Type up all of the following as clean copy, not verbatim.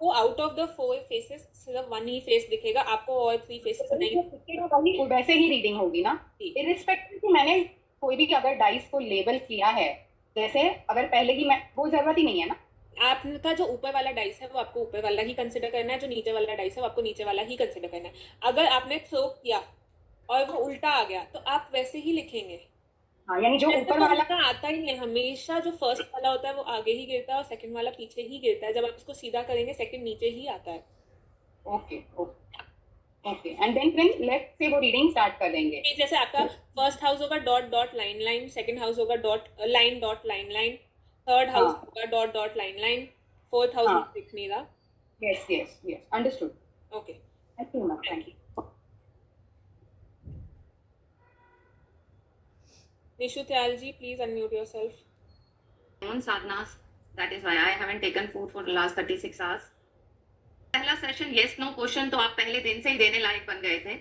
आपको out of the 4 faces सिर्फ 1 ही face दिखेगा, आपको और 3 फेसेस नहीं। वैसे ही रीडिंग होगी ना, इरिस्पेक्टिव कि मैंने कोई भी अगर डाइस को लेबल किया है, जैसे अगर पहले ही मैं, वो जरूरत ही नहीं है ना। आपका जो ऊपर वाला डाइस है वो आपको ऊपर वाला ही कंसिडर करना है, जो नीचे वाला डाइस है वो आपको नीचे वाला ही कंसिडर करना है। अगर आपने थ्रो किया और वो उल्टा आ गया तो आप वैसे ही लिखेंगे। हाँ, यानी जो ऐसे ऊपर तो वाला। उल्टा आता ही नहीं, हमेशा जो फर्स्ट वाला होता है वो आगे ही गिरता है और सेकंड वाला पीछे ही गिरता है। जब आप इसको सीधा करेंगे सेकंड नीचे ही आता है। Okay okay okay, and then friend let's say वो रीडिंग स्टार्ट कर देंगे। कि जैसे आपका फर्स्ट हाउस होगा dot dot line line, second house होगा dot line dot line line, third house हाँ होगा dot dot line line, fourth house में हाँ, दिख नहीं रहा। Yes yes yes, understood. Okay, thank you ma'am, thank thank you. You. Nishu Tyal ji, please unmute yourself. On sadhanas, that is why I haven't taken food for the last 36 hours. पहला session yes no question तो आप पहले दिन से ही देने लायक बन गए थे,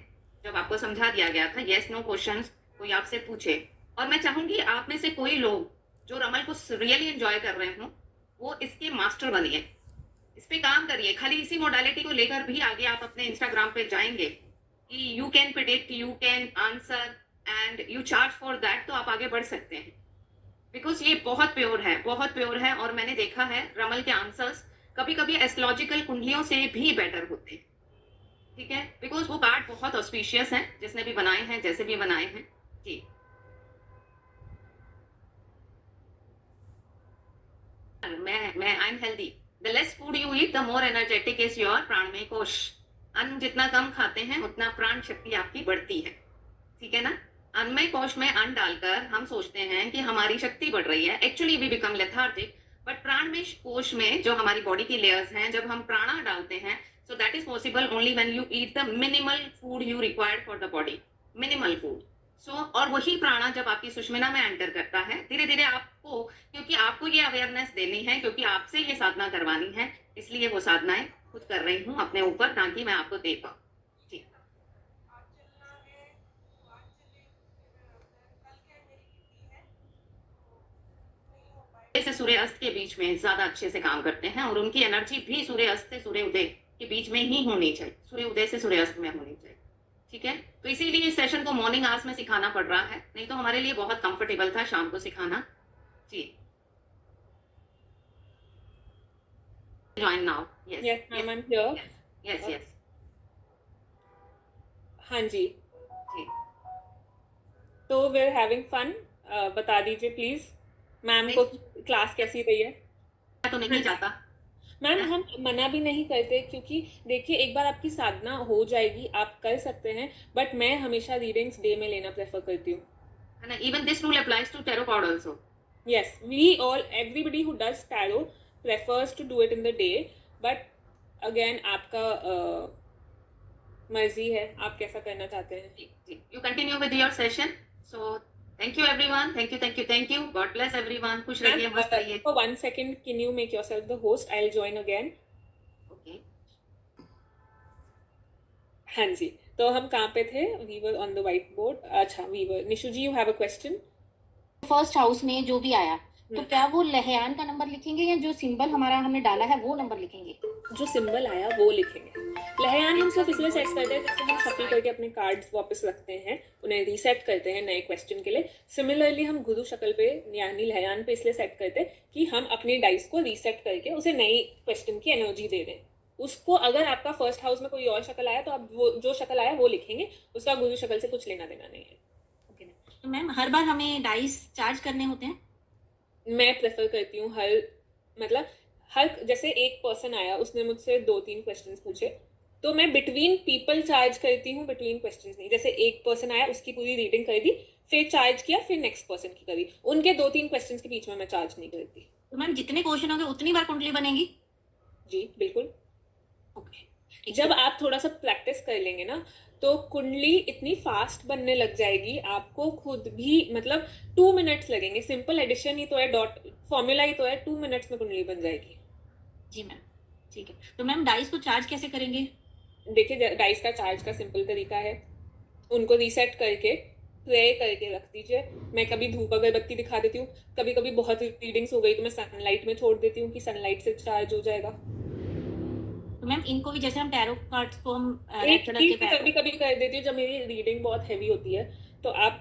जब आपको समझा दिया गया था येस नो क्वेश्चंस कोई आपसे पूछे। और मैं चाहूंगी आप में से कोई लोग जो रमल को रियली एंजॉय कर रहे हो वो इसके मास्टर बनिए, इस पे काम करिए। खाली इसी मोडालिटी को लेकर भी आगे आप अपने इंस्टाग्राम पे जाएंगे कि you can predict, you can answer and you charge for that, तो आप आगे बढ़ सकते हैं। बिकॉज ये बहुत प्योर है, बहुत प्योर है। और मैंने देखा है रमल के आंसर्स कभी कभी एस्ट्रोलॉजिकल कुंडलियों से भी बेटर होते हैं, ठीक है, बिकॉज वो कार्ड बहुत ऑस्पिशियस हैं जिसने भी बनाए हैं, जैसे भी बनाए हैं जी। मैं I am healthy, the less food you eat the more energetic is your प्राणमय कोश। अन्न जितना कम खाते हैं उतना प्राण शक्ति आपकी बढ़ती है, ठीक है ना। अन्नमय कोश में अन्न डालकर हम सोचते हैं कि हमारी शक्ति बढ़ रही है, actually we become lethargic. But प्राणमय कोश में जो हमारी बॉडी की लेयर्स हैं, जब हम प्राणा डालते हैं, so that is possible only when you eat the minimal food you required for the body, minimal food. So और वही प्राणा जब आपकी सुषमना में एंटर करता है, धीरे धीरे आपको, क्योंकि आपको ये अवेयरनेस देनी है, क्योंकि आपसे ये साधना करवानी है, इसलिए वो साधनाएं खुद कर रही हूँ अपने ऊपर, ताकि मैं आपको दे पाऊँ। से सूर्य अस्त के बीच में ज्यादा अच्छे से काम करते हैं और उनकी एनर्जी भी सूर्य अस्त से सूर्य उदय के बीच में ही होनी चाहिए, सूर्य उदय से सूर्य अस्त में होनी चाहिए, ठीक है। तो इसीलिए इस सेशन को मॉर्निंग आवर्स में सिखाना पड़ रहा है, नहीं तो हमारे लिए बहुत कंफर्टेबल था शाम को सिखाना जी। Join now, yes yes ma'am, I am here. Yes yes, हाँ जी, जी। तो वी आर हैविंग फन। बता दीजिए प्लीज मैम को क्लास कैसी रही है। मैं तो नहीं जाता मैम, हम मना भी नहीं करते, क्योंकि देखिए एक बार आपकी साधना हो जाएगी आप कर सकते हैं, बट मैं हमेशा रीडिंग्स डे में लेना प्रेफर करती हूँ। Even this rule applies to tarot card also. Yes, we all, everybody who does tarot prefers to do it in the day, but again आपका मर्जी है, आप कैसा करना चाहते हैं। You continue with your session. So thank you everyone, thank you thank you thank you, God bless everyone, खुश रहिए, मस्त रहिए। For 1 second, can you make yourself the host? I'll join again. Okay, हाँ जी, तो हम कहाँ पे थे? We were on the whiteboard. अच्छा, we were. Nishu ji, you have a question? First house में जो भी आया, तो क्या वो लहयान का नंबर लिखेंगे या जो सिंबल हमारा हमने डाला है वो नंबर लिखेंगे? जो सिंबल आया वो लिखेंगे। लहयान हम सिर्फ इसलिए सेट करते हैं जैसे हम शफल करके अपने कार्ड्स वापस रखते हैं, उन्हें रीसेट करते हैं नए क्वेश्चन के लिए। सिमिलरली हम गुरु शक्ल पे यानी लहयान पे इसलिए सेट करते हैं कि हम अपने डाइस को रीसेट करके उसे नई क्वेश्चन की एनर्जी दे दें उसको। अगर आपका फर्स्ट हाउस में कोई और शक्ल आया तो आप वो जो शक्ल आया वो लिखेंगे, उसका गुरु शक्ल से कुछ लेना देना नहीं है। ओके मैम, तो मैम हर बार हमें डाइस चार्ज करने होते हैं? मैं प्रेफर करती हूँ हर जैसे एक पर्सन आया, उसने मुझसे 2-3 क्वेश्चंस पूछे, तो मैं बिटवीन पीपल चार्ज करती हूँ, बिटवीन क्वेश्चंस नहीं। जैसे एक पर्सन आया, उसकी पूरी रीडिंग कर दी, फिर चार्ज किया, फिर नेक्स्ट पर्सन की करी, उनके 2-3 क्वेश्चंस के बीच में मैं चार्ज नहीं करती। तो मैम जितने क्वेश्चन होंगे उतनी बार कुंडली बनेगी? जी बिल्कुल। ओके, जब आप थोड़ा सा प्रैक्टिस कर लेंगे ना, तो कुंडली इतनी फास्ट बनने लग जाएगी, आपको खुद भी 2 मिनट्स लगेंगे। सिंपल एडिशन ही तो है, डॉट फॉर्मूला ही तो है, 2 मिनट्स में कुंडली बन जाएगी। जी मैम, ठीक है। तो मैम डाइस को चार्ज कैसे करेंगे? देखिए, डाइस का चार्ज का सिंपल तरीका है, उनको रीसेट करके प्रे करके रख दीजिए। मैं कभी धूप अगरबत्ती दिखा देती हूँ, कभी कभी बहुत रीडिंग्स हो गई तो मैं सनलाइट में छोड़ देती हूँ कि सनलाइट से चार्ज हो जाएगा। तो मैम इनको भी जैसे हम टैरो कार्ड्स को हम रेड एक कलर चीज के मैं कभी कभी कर देती हूँ, जब मेरी रीडिंग बहुत हैवी होती है तो आप,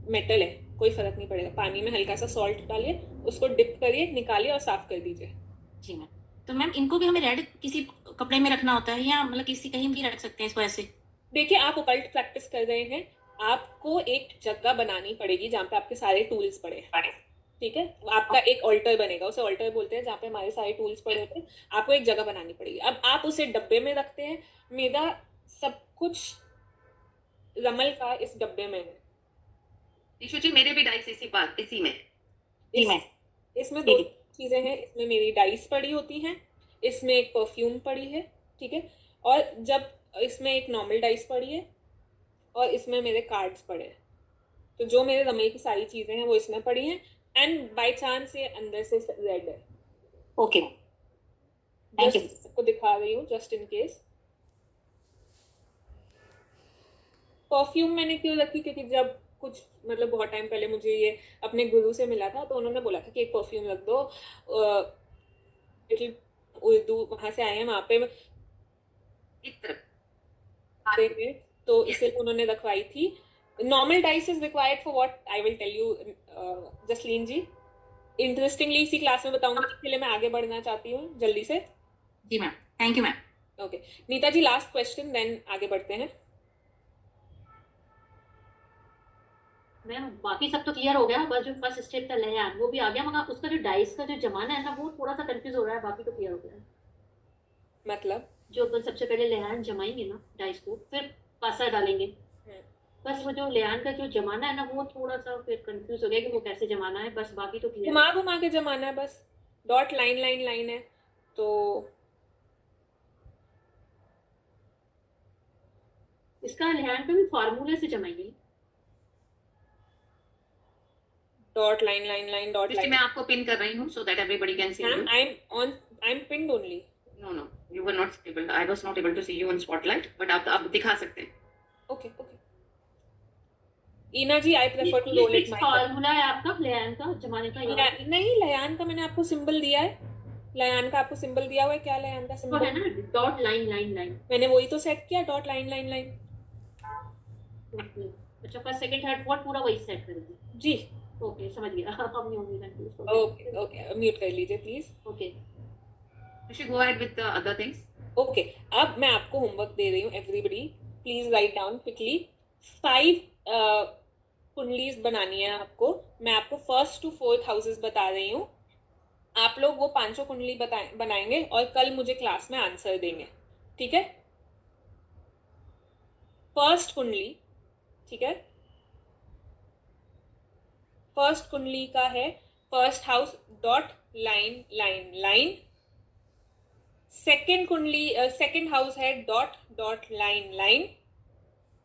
मेटल है कोई फर्क नहीं पड़ेगा, पानी में हल्का सा सॉल्ट डालिए, उसको डिप करिए, निकालिए और साफ कर दीजिए। जी मैम। तो मैम इनको भी हमें रेड किसी कपड़े में रखना होता है या मतलब किसी कहीं भी रख सकते हैं इसको ऐसे? देखिए, आप ओकल्ट प्रैक्टिस कर रहे हैं, आपको एक जगह बनानी पड़ेगी जहाँ पे आपके सारे टूल्स पड़े हैं, ठीक है? आपका एक ऑल्टर बनेगा, उसे ऑल्टर बोलते हैं, जहाँ पे हमारे सारे टूल्स पड़े होते हैं। आपको एक जगह बनानी पड़ेगी। अब आप उसे डब्बे में रखते हैं, मेरा सब कुछ रमल का इस डब्बे में है। ईशु जी मेरे भी डाइस इसी में है। जी मैम। इसमें जी दो जी। चीजें हैं, इसमें मेरी डाइस पड़ी होती हैं, इसमें एक परफ्यूम पड़ी है, ठीक है? और जब इसमें एक नॉर्मल डाइस पड़ी है और इसमें मेरे कार्ड्स पड़े हैं। तो जो मेरे रमल की सारी चीजें हैं वो इसमें पड़ी हैं, एंड बाय चांस ये अंदर से रेड है। Okay ma'am, thank you. Just आपको दिखा रही हूँ, जस्ट इन केस। परफ्यूम मैंने क्यों रखी, क्योंकि जब कुछ मतलब बहुत टाइम पहले मुझे ये अपने गुरु से मिला था, तो उन्होंने बोला था कि एक परफ्यूम रख दो, लिटिल उर्दू वहां से आए हैं, वहां पे इत्र। में, तो इसलिए उन्होंने रखवाई थी। Normal dice is required for what I will tell you Jasleen ji. Interestingly इसी क्लास में बताऊंगी, इसके लिए मैं आगे बढ़ना चाहती हूँ जल्दी से। जी ma'am, thank you ma'am. Okay Nita ji, last question, then आगे बढ़ते हैं। मैम बाकी सब तो क्लियर हो गया, बस जो फर्स्ट स्टेप था लहयान वो भी आ गया, मगर उसका जो डाइस का जो जमाना है ना वो थोड़ा सा कंफ्यूज हो रहा है, बाकी तो क्लियर हो गया है। मतलब जो अपन सबसे पहले लहयान जमाएंगे ना डाइस को, फिर पासा डालेंगे, बस वो जो लहयान का जो जमाना है ना वो थोड़ा सा फिर कंफ्यूज हो गया कि वो कैसे जमाना है, बस बाकी तो क्लियर। घुमा घुमा के जमाना है बस, डॉट लाइन लाइन लाइन है, तो इसका लहयान का भी फार्मूले से जमाएंगे। Dot line line line dot Drishti line. मैं आपको पिन कर रही हूँ so that everybody can see ma'am you. I am pinned only. No no, you were not able, I was not able to see you in spotlight, but आप अब दिखा सकते हैं। Okay okay Eena ji, I prefer to ये roll it fix my formula है आपका लहयान का जमाने का, ये नहीं, लयान का मैंने आपको सिंबल दिया है, लयान का आपको सिंबल दिया हुआ है, क्या लयान का तो है सिंबल? ना डॉट लाइन लाइन लाइन। मैंने वही तो सेट किया, dot line line line. Okay, अच्छा फर्स्ट सेकंड थर्ड फोर्थ पूरा वही सेट करेंगे। जी ओके समझ गया अब नहीं होंगी कंफ्यूज। ओके ओके, म्यूट कर लीजिए please. Okay you should go ahead with the other things. Okay, अब मैं आपको होमवर्क दे रही हूँ, everybody please write down quickly. 5 कुंडलीज बनानी है आपको। मैं आपको फर्स्ट टू 4th हाउसेस बता रही हूँ, आप लोग वो 5 कुंडली बनाएंगे और कल मुझे क्लास में आंसर देंगे, ठीक है? फर्स्ट कुंडली, ठीक है, फर्स्ट कुंडली का है first house dot line line line. Second कुंडली सेकेंड हाउस है dot dot line line.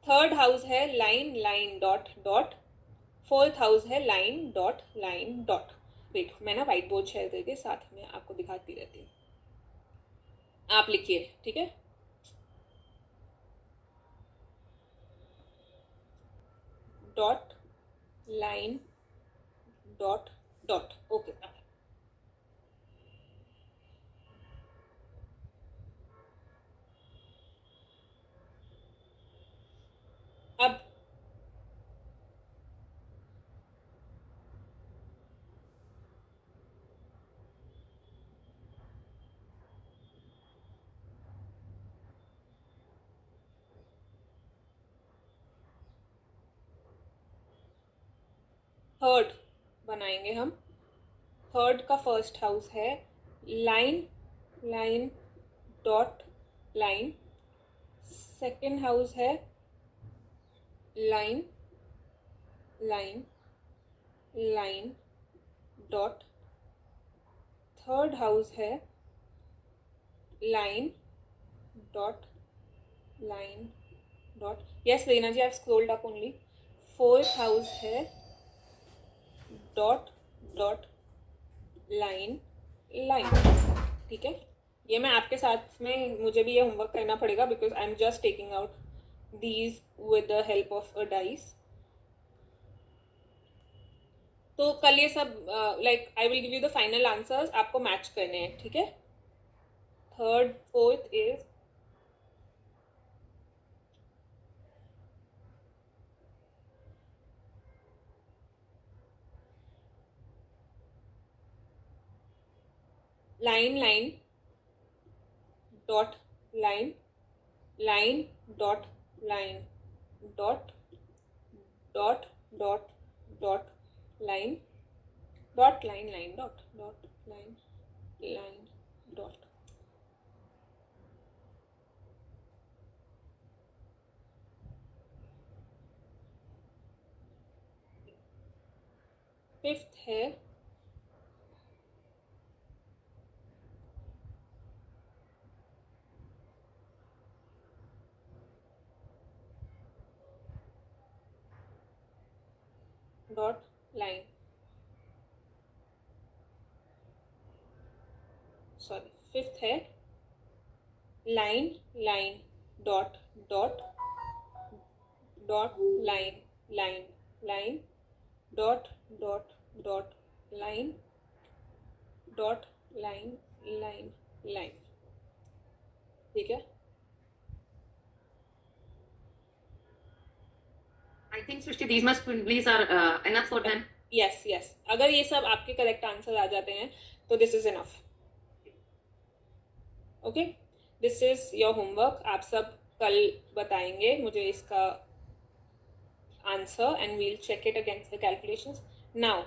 Third house है line line dot dot. Fourth house है line dot line dot. Wait, मैं ना व्हाइट बोर्ड शेयर करके साथ में आपको दिखाती रहती हूँ, आप लिखिए, ठीक है? Dot line dot dot. Okay, अब थर्ड बनाएंगे हम। थर्ड का फर्स्ट हाउस है line line dot line. Second house है line line line dot. Third house है line dot line dot. Yes Reena ji, I have scrolled up only. Fourth house है dot dot line line, ठीक है? ये मैं आपके साथ में, मुझे भी ये होमवर्क करना पड़ेगा because I am just taking out these with the help of a dice. तो कल ये सब like I will give you the final answers, आपको मैच करने हैं, ठीक है? third, fourth is line, dot, line, dot, line, dot, dot, line, dot, line, dot, line, dot. Fifth है dot, line, sorry, फिफ्थ है line, dot, line, dot, line, dot, line. ठीक है? I think Srishti, these must please are enough for them. Yes. अगर ये सब आपके correct answer आ जाते हैं तो this is enough. Okay, this is your homework. आप सब कल बताएंगे मुझे इसका answer and we'll check it against the calculations. Now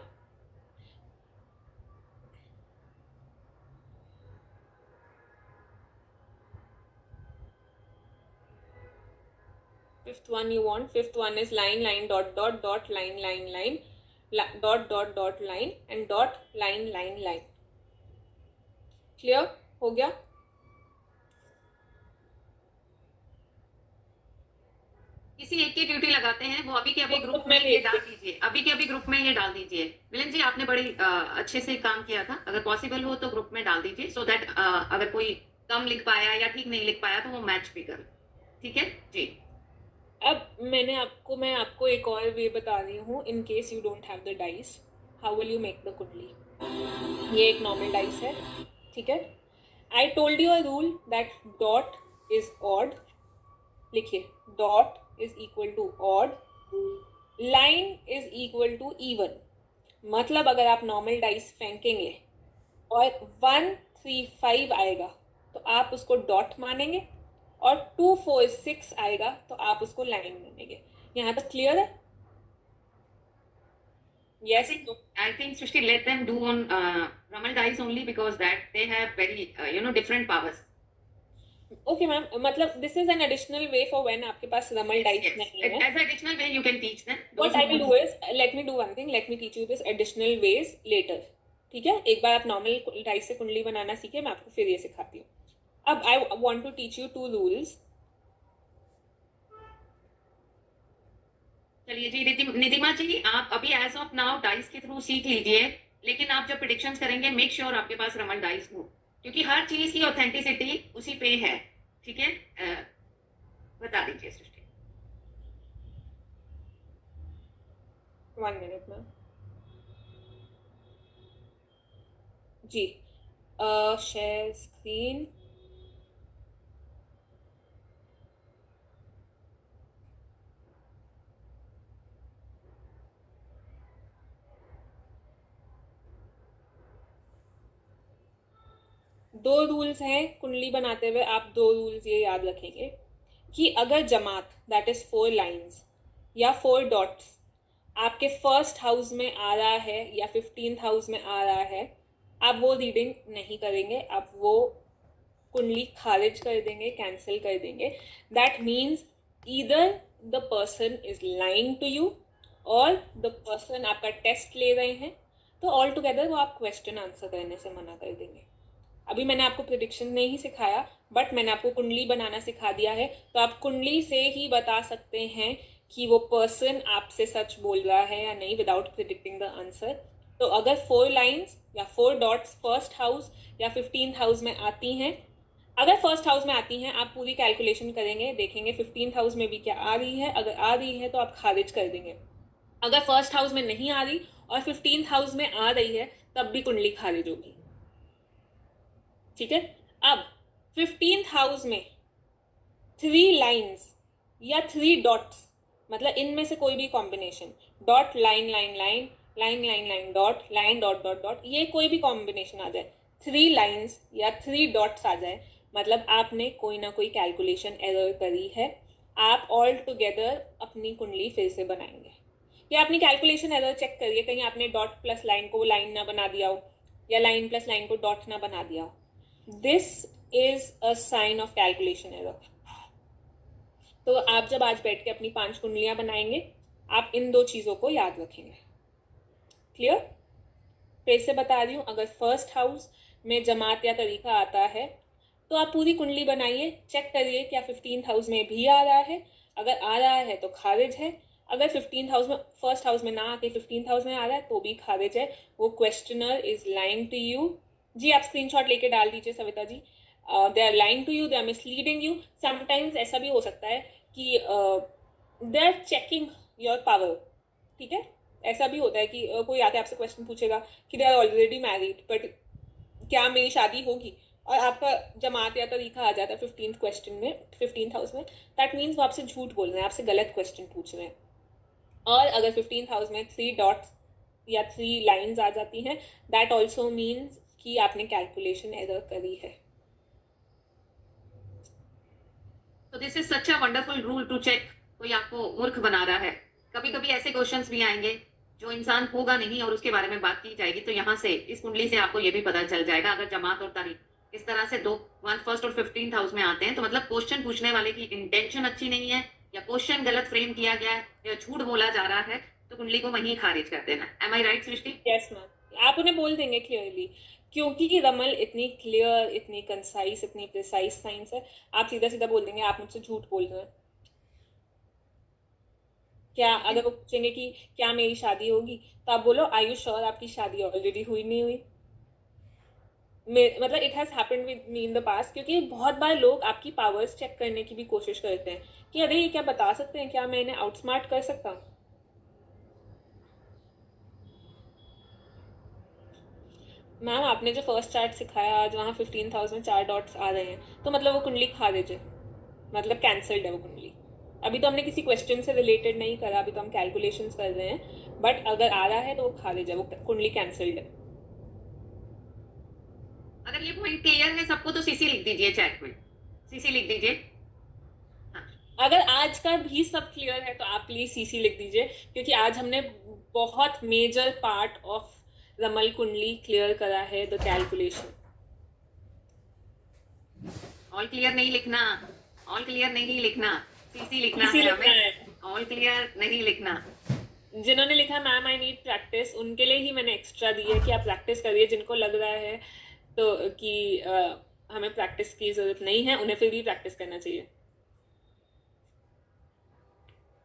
fifth one is line, dot, line, dot, line and dot, line. Clear हो गया? किसी एक की ड्यूटी लगाते हैं, वो अभी के अभी ग्रुप मैं में ये डाल दीजिए. अभी के अभी ग्रुप में ये डाल दीजिए. मिलन जी, आपने बड़ी अच्छे से काम किया था. अगर पॉसिबल हो तो ग्रुप में डाल दीजिए, सो दैट अगर कोई कम लिख पाया या ठीक नहीं लिख पाया तो वो मैच भी कर. ठीक है जी. अब मैं आपको एक और वे बता रही हूँ. In case you don't have the dice, how will you make the कुंडली? ये एक नॉर्मल डाइस है, ठीक है? I told you a rule that dot is odd. लिखिए, dot is equal to odd, line is equal to even. मतलब अगर आप नॉर्मल डाइस फेंकेंगे और 1, 3, 5 आएगा तो आप उसको डॉट मानेंगे, और 2, 4, 6 आएगा तो आप उसको लाइन मानेंगे. यहाँ तक क्लियर है? Yes. I think Srishti, let them do on Ramal dice only, because that they have very different powers. Okay, ma'am. मतलब this is an additional way for when आपके पास रमल डाइस नहीं है. As an additional way you can teach them. What I will do is, let me do one thing. Let me teach you this additional ways later. ठीक है? एक बार आप normal dice से कुंडली बनाना सीखे, मैं आपको फिर ये सिखाती हूँ. अब I want to teach you 2 rules. चलिए जी, निधिमा जी, आप अभी एज ऑफ नाउ डाइस के थ्रू सीख लीजिए, लेकिन आप जब प्रेडिक्शंस करेंगे मेक श्योर आपके पास रमल डाइस हो, क्योंकि हर चीज की ऑथेंटिसिटी उसी पे है. ठीक है? बता दीजिए सृष्टि. 1 minute मैम जी. Share screen. दो रूल्स हैं कुंडली बनाते हुए. आप 2 रूल्स ये याद रखेंगे कि अगर जमात दैट इज 4 लाइंस या 4 डॉट्स आपके फर्स्ट हाउस में आ रहा है या 15th हाउस में आ रहा है, आप वो रीडिंग नहीं करेंगे, आप वो कुंडली खारिज कर देंगे, कैंसिल कर देंगे. That means either the person is lying to you और द पर्सन आपका टेस्ट ले रहे हैं, तो ऑल टुगेदर वो आप क्वेश्चन आंसर करने से मना कर देंगे. अभी मैंने आपको प्रेडिक्शन नहीं सिखाया, बट मैंने आपको कुंडली बनाना सिखा दिया है, तो आप कुंडली से ही बता सकते हैं कि वो पर्सन आपसे सच बोल रहा है या नहीं, विदाउट प्रिडिक्टिंग द आंसर. तो अगर 4 लाइंस या 4 डॉट्स फर्स्ट हाउस या 15th हाउस में आती हैं, अगर फर्स्ट हाउस में आती हैं आप पूरी कैलकुलेशन करेंगे, देखेंगे 15th हाउस में भी क्या आ रही है. अगर आ रही है तो आप खारिज कर देंगे. अगर फर्स्ट हाउस में नहीं आ रही और 15th हाउस में आ रही है, तब भी कुंडली खारिज होगी. ठीक है? अब 15th हाउस में 3 लाइन्स या 3 डॉट्स, मतलब इनमें से कोई भी combination, dot line line line line line line dot line dot dot dot, ये कोई भी कॉम्बिनेशन आ जाए, 3 लाइन्स या 3 डॉट्स आ जाए, मतलब आपने कोई ना कोई कैलकुलेशन एरर करी है। आप ऑल टुगेदर अपनी कुंडली फिर से बनाएंगे, या अपनी कैलकुलेशन एरर चेक करिए, कहीं आपने डॉट प्लस लाइन को लाइन ना बना दिया हो या लाइन प्लस लाइन को डॉट ना बना दिया हो। This is a sign of calculation error. तो आप जब आज बैठ के अपनी 5 कुंडलियां बनाएंगे, आप इन 2 चीज़ों को याद रखेंगे। क्लियर? फिर से बता रही हूँ, अगर फर्स्ट हाउस में जमात या तरीका आता है तो आप पूरी कुंडली बनाइए, चेक करिए क्या 15th हाउस में भी आ रहा है। अगर आ रहा है तो खारिज है, अगर 15th हाउस में, फर्स्ट हाउस में ना आके 15th हाउस में आ रहा है तो भी खारिज है। वो questioner is lying to you. जी आप स्क्रीनशॉट लेके डाल दीजिए Savita ji. They are lying to you, they are misleading you. Sometimes ऐसा भी हो सकता है कि they are checking your power. ठीक है, ऐसा भी होता है कि कोई आके आपसे क्वेश्चन पूछेगा कि they are already married, but क्या मेरी शादी होगी, और आपका जमात या तरीका आ जाता है 15th क्वेश्चन में, 15th हाउस में, दैट मीन्स वो आपसे झूठ बोल रहे हैं, आपसे गलत क्वेश्चन पूछ रहे हैं। और अगर 15th हाउस में 3 डॉट्स या 3 लाइन्स आ जाती हैं, दैट ऑल्सो मीन्स कि आपने कैलकुलेशन एरर करी है। तो this is such a wonderful rule to check. कोई आपको मूर्ख बना रहा है। कभी कभी ऐसे क्वेश्चंस भी आएंगे जो इंसान होगा नहीं और उसके बारे में बात की जाएगी, तो यहाँ से इस कुंडली से आपको ये भी पता चल जाएगा। अगर जमात और तारीख इस तरह से 2 1 फर्स्ट और 15th हाउस में आते हैं, तो मतलब क्वेश्चन पूछने वाले की इंटेंशन अच्छी नहीं है, या क्वेश्चन गलत फ्रेम किया गया है, या झूठ बोला जा रहा है, तो कुंडली को वहीं खारिज कर देना। एम आई राइट सृष्टि? यस मैम, आप उन्हें बोल देंगे क्लियरली, क्योंकि रमल इतनी क्लियर, इतनी कंसाइज, इतनी प्रिसाइज साइंस है, आप सीधा सीधा बोल देंगे आप मुझसे झूठ बोल रहे हैं। क्या अगर वो पूछेंगे कि क्या मेरी शादी होगी, तो आप बोलो आर यू श्योर आपकी शादी ऑलरेडी हुई नहीं हुई। मतलब it has happened with me in the past, क्योंकि बहुत बार लोग आपकी पावर्स चेक करने की भी कोशिश करते हैं कि अरे ये क्या बता सकते हैं, क्या मैं इन्हें आउटस्मार्ट कर सकता हूँ। मैम आपने जो फर्स्ट चार्ट सिखाया आज, वहाँ 15th हाउस में 4 डॉट्स आ रहे हैं, तो मतलब वो कुंडली खारिज है, मतलब कैंसल्ड है वो कुंडली। अभी तो हमने किसी क्वेश्चन से रिलेटेड नहीं करा, अभी तो हम कैलकुलेशंस कर रहे हैं, बट अगर आ रहा है तो वो खारिज है, वो कुंडली कैंसल्ड है। अगर ये पॉइंट क्लियर है सबको, तो सीसी लिख दीजिए चैट में, सीसी लिख दीजिए। अगर आज का भी सब क्लियर है तो आप प्लीज सीसी लिख दीजिए, क्योंकि आज हमने बहुत मेजर पार्ट ऑफ रमल कुंडली क्लियर करा है, द कैलकुलेशन। ऑल क्लियर नहीं लिखना, ऑल क्लियर नहीं लिखना, सीसी लिखना सीसी है लिखना हमें, है। ऑल क्लियर नहीं लिखना। जिन्होंने लिखा मैम आई नीड प्रैक्टिस, उनके लिए ही मैंने एक्स्ट्रा दी है कि आप प्रैक्टिस करिए। जिनको लग रहा है तो कि हमें प्रैक्टिस की जरूरत नहीं है, उन्हें फिर भी प्रैक्टिस करना चाहिए।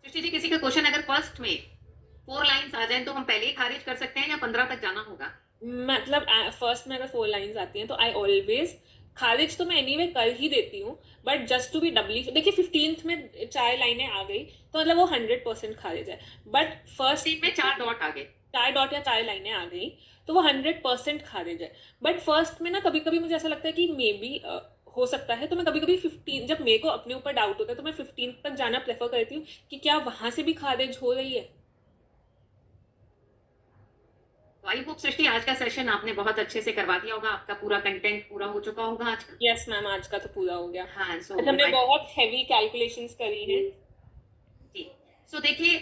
सृष्टि जी, किसी का क्वेश्चन अगर फर्स्ट में 4 लाइंस आ जाए तो हम पहले ही खारिज कर सकते हैं या 15 तक जाना होगा? मतलब फर्स्ट में अगर 4 लाइंस आती हैं तो आई ऑलवेज, खारिज तो मैं एनीवे कर ही देती हूँ, बट जस्ट टू बी डबली, देखिए 15th में 4 लाइनें आ गई तो मतलब वो 100% खारिज है, बट फर्स्ट में 4 डॉट आ गए, 4 डॉट या 4 लाइनें आ गई तो वो 100% खारिज है। बट फर्स्ट में ना कभी कभी मुझे ऐसा लगता है कि मे बी हो सकता है, तो मैं कभी कभी 15, जब मेरे को अपने ऊपर डाउट होता है तो मैं 15th तक जाना प्रेफर करती हूँ कि क्या वहां से भी खारिज हो रही है। आई होप सृष्टि आज का सेशन आपने बहुत अच्छे से करवा दिया होगा, आपका पूरा कंटेंट पूरा हो चुका होगा आज का। यस मैम, आज का तो पूरा हो गया। हाँ, सो आज हमने बहुत हैवी कैलकुलेशंस करी हैं। जी, सो देखिए,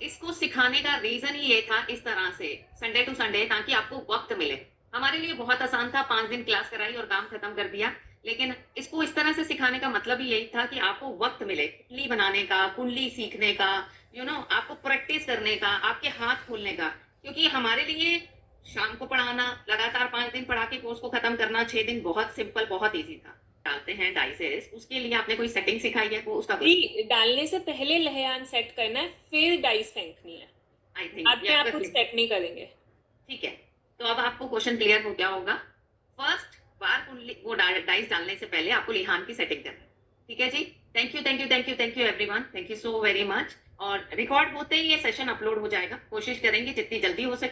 इसको सिखाने का रीजन ही ये था इस तरह से संडे टू संडे, ताकि आपको वक्त मिले। हमारे लिए बहुत आसान था, 5 दिन क्लास कराई और काम खत्म कर दिया, लेकिन इसको इस तरह से सिखाने का मतलब ही यही था कि आपको वक्त मिले कुंडली बनाने का, कुंडली सीखने का, आपको प्रैक्टिस करने का, आपके हाथ खोलने का। क्योंकि हमारे लिए शाम को पढ़ाना, लगातार 5 दिन पढ़ा के कोर्स को खत्म करना, 6 दिन बहुत सिंपल, बहुत ईजी था। डालते हैं डाइसेस, उसके लिए आपने कोई सेटिंग सिखाई है? वो उसका जी, डालने से पहले लहयान सेट करना है, फिर डाइस फेंकनी है। आई थिंक बाद में आप कुछ सेट नहीं करेंगे। ठीक है, तो अब आपको क्वेश्चन क्लियर हो गया होगा। फर्स्ट बार वो डाइस डालने से पहले आपको लिहान की सेटिंग करना है। ठीक है जी, thank you thank you thank you thank you everyone, thank you so very much. और रिकॉर्ड होते ही ये सेशन अपलोड हो जाएगा, कोशिश करेंगे जितनी जल्दी हो सके